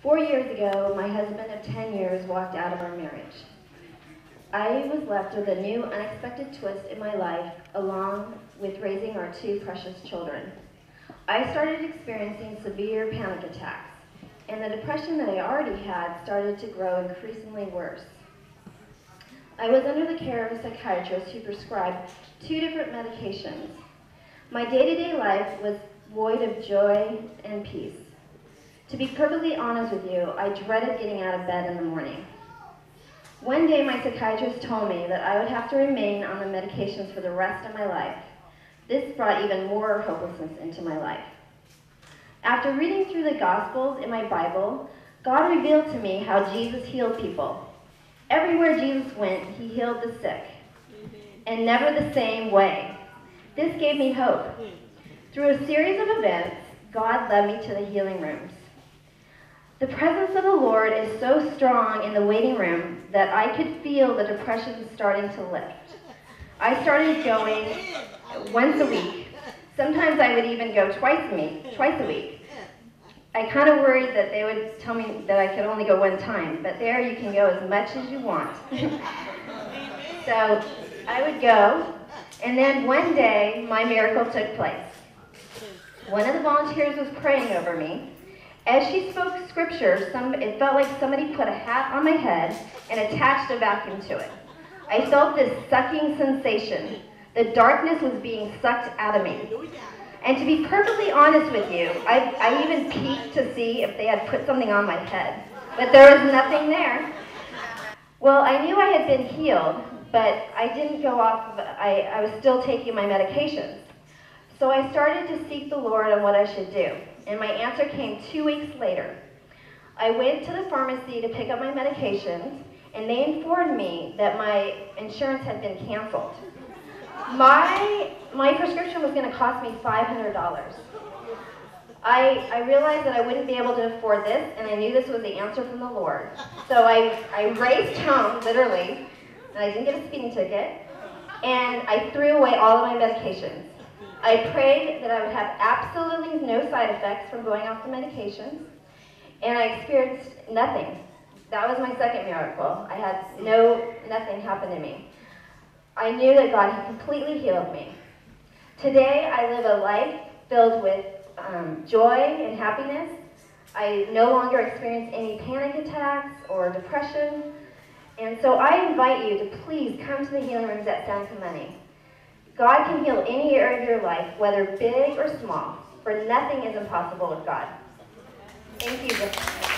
4 years ago, my husband of 10 years walked out of our marriage. I was left with a new unexpected twist in my life, along with raising our two precious children. I started experiencing severe panic attacks, and the depression that I already had started to grow increasingly worse. I was under the care of a psychiatrist who prescribed 2 different medications. My day-to-day life was void of joy and peace. To be perfectly honest with you, I dreaded getting out of bed in the morning. One day, my psychiatrist told me that I would have to remain on the medications for the rest of my life. This brought even more hopelessness into my life. After reading through the Gospels in my Bible, God revealed to me how Jesus healed people. Everywhere Jesus went, he healed the sick, and never the same way. This gave me hope. Through a series of events, God led me to the healing rooms. The presence of the Lord is so strong in the waiting room that I could feel the depression starting to lift. I started going once a week. Sometimes I would even go twice a week. I kind of worried that they would tell me that I could only go one time, but there you can go as much as you want. So I would go, and then one day my miracle took place. One of the volunteers was praying over me. As she spoke scripture, it felt like somebody put a hat on my head and attached a vacuum to it. I felt this sucking sensation. The darkness was being sucked out of me. And to be perfectly honest with you, I even peeked to see if they had put something on my head, but there was nothing there. Well, I knew I had been healed, but I didn't go off of, I was still taking my medications. So I started to seek the Lord on what I should do, and my answer came 2 weeks later. I went to the pharmacy to pick up my medications, and they informed me that my insurance had been canceled. My prescription was going to cost me $500. I realized that I wouldn't be able to afford this, and I knew this was the answer from the Lord. So I raced home, literally, and I didn't get a speeding ticket, and I threw away all of my medications. I prayed that I would have absolutely no side effects from going off the medications, and I experienced nothing. That was my second miracle. I had nothing happen to me. I knew that God had completely healed me. Today, I live a life filled with joy and happiness. I no longer experience any panic attacks or depression. And so I invite you to please come to the healing rooms at San Clemente. God can heal any area of your life, whether big or small, for nothing is impossible with God. Thank you.